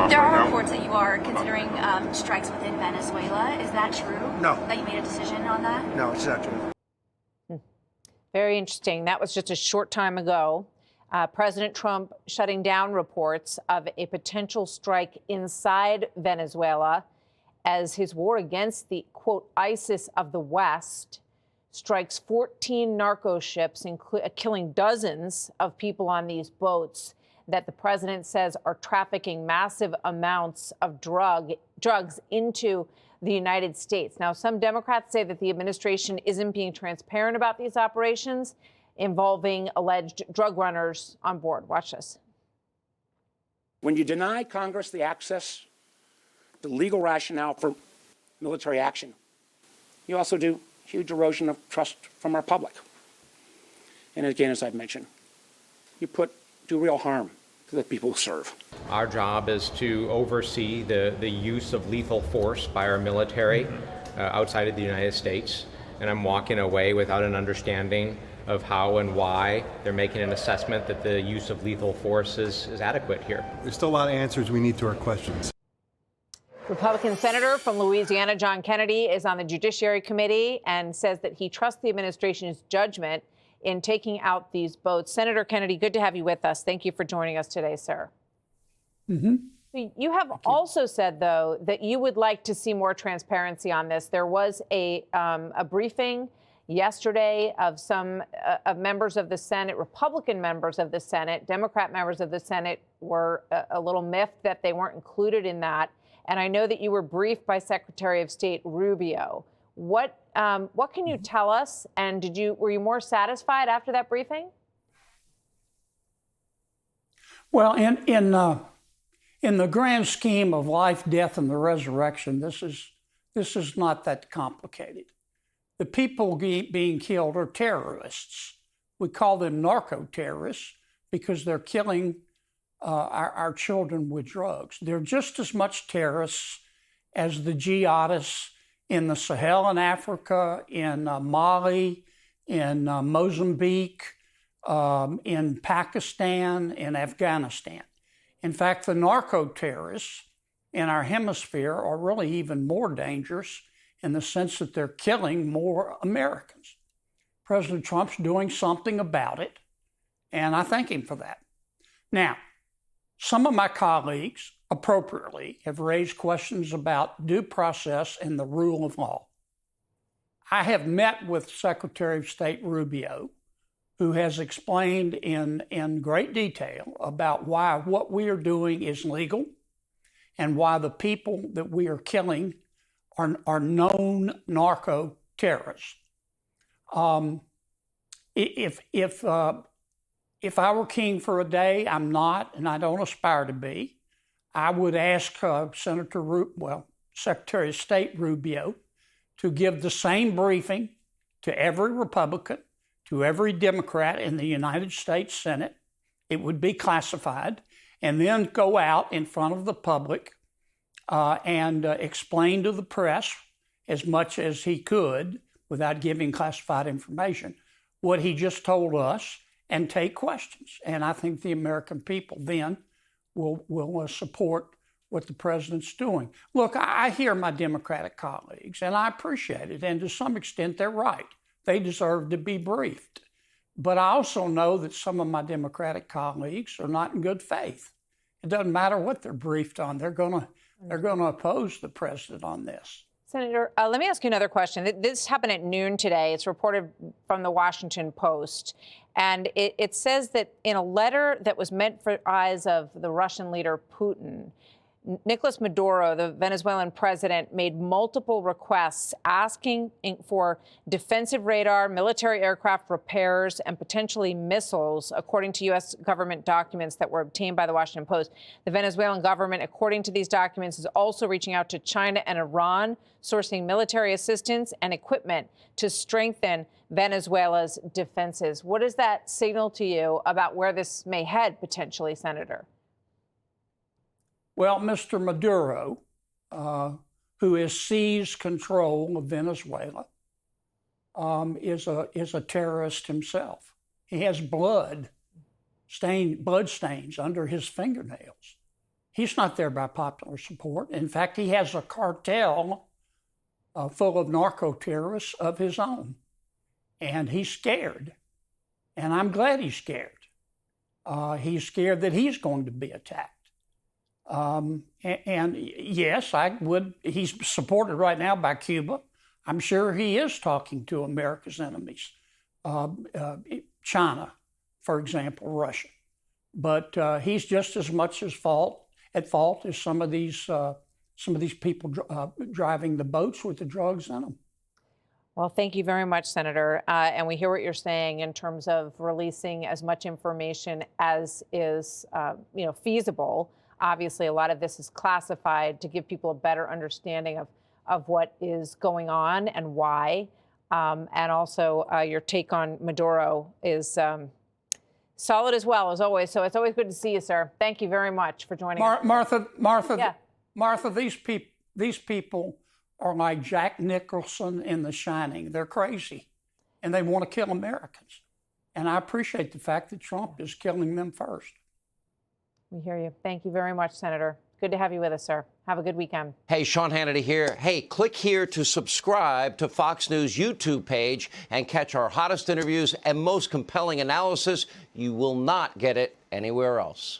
off There right are now. reports that you are considering strikes within Venezuela. Is that true? No. That you made a decision on that? No, it's not true. Very interesting. That was just a short time ago. President Trump shutting down reports of a potential strike inside Venezuela as his war against the, quote, ISIS of the West strikes 14 narco ships, killing dozens of people on these boats that the president says are trafficking massive amounts of drugs into the United States. Now, some Democrats say that the administration isn't being transparent about these operations involving alleged drug runners on board. Watch this. When you deny Congress the access, the legal rationale for military action, you also do huge erosion of trust from our public. And again, as I've mentioned, you do real harm to the people who serve. Our job is to oversee the use of lethal force by our military outside of the United States. And I'm walking away without an understanding of how and why they're making an assessment that the use of lethal force is adequate here. There's still a lot of answers we need to our questions. Republican Senator from Louisiana, John Kennedy, is on the Judiciary Committee and says that he trusts the administration's judgment in taking out these boats. Senator Kennedy, good to have you with us. Thank you for joining us today, sir. Mm-hmm. You have also said, though, that you would like to see more transparency on this. There was a briefing yesterday of some members of the Senate, Republican members of the Senate. Democrat members of the Senate were a little miffed that they weren't included in that. And I know that you were briefed by Secretary of State Rubio. What can you tell us? And were you more satisfied after that briefing? Well, in the grand scheme of life, death, and the resurrection, this is not that complicated. The people being killed are terrorists. We call them narco-terrorists because they're killing our children with drugs. They're just as much terrorists as the jihadists in the Sahel in Africa, in Mali, in Mozambique, in Pakistan, in Afghanistan. In fact, the narco-terrorists in our hemisphere are really even more dangerous in the sense that they're killing more Americans. President Trump's doing something about it, and I thank him for that. Now, some of my colleagues, appropriately, have raised questions about due process and the rule of law. I have met with Secretary of State Rubio, who has explained in great detail about why what we are doing is legal and why the people that we are killing are known narco-terrorists. If I were king for a day, I'm not, and I don't aspire to be, I would ask Secretary of State Rubio to give the same briefing to every Republican, to every Democrat in the United States Senate. It would be classified, and then go out in front of the public and explain to the press as much as he could without giving classified information what he just told us, and take questions. And I think the American people then will support what the president's doing. Look, I hear my Democratic colleagues, and I appreciate it. And to some extent, they're right. They deserve to be briefed. But I also know that some of my Democratic colleagues are not in good faith. It doesn't matter what they're briefed on. They're going to oppose the president on this. Senator, let me ask you another question. This happened at noon today. It's reported from the Washington Post. And it says that in a letter that was meant for eyes of the Russian leader Putin, Nicolas Maduro, the Venezuelan president, made multiple requests asking for defensive radar, military aircraft repairs, and potentially missiles, according to U.S. government documents that were obtained by the Washington Post. The Venezuelan government, according to these documents, is also reaching out to China and Iran, sourcing military assistance and equipment to strengthen Venezuela's defenses. What does that signal to you about where this may head, potentially, Senator? Well, Mr. Maduro, who has seized control of Venezuela, is a terrorist himself. He has blood stains under his fingernails. He's not there by popular support. In fact, he has a cartel full of narco-terrorists of his own. And he's scared. And I'm glad he's scared. He's scared that he's going to be attacked. And yes, he's supported right now by Cuba. I'm sure he is talking to America's enemies. China, for example, Russia. But he's just as much at fault as some of these people driving the boats with the drugs in them. Well, thank you very much, Senator. And we hear what you're saying in terms of releasing as much information as is, feasible. Obviously, a lot of this is classified to give people a better understanding of what is going on and why. And also, your take on Maduro is solid as well, as always. So it's always good to see you, sir. Thank you very much for joining us. Martha, these people are like Jack Nicholson in The Shining. They're crazy, and they want to kill Americans. And I appreciate the fact that Trump is killing them first. We hear you. Thank you very much, Senator. Good to have you with us, sir. Have a good weekend. Hey, Sean Hannity here. Hey, click here to subscribe to Fox News YouTube page and catch our hottest interviews and most compelling analysis. You will not get it anywhere else.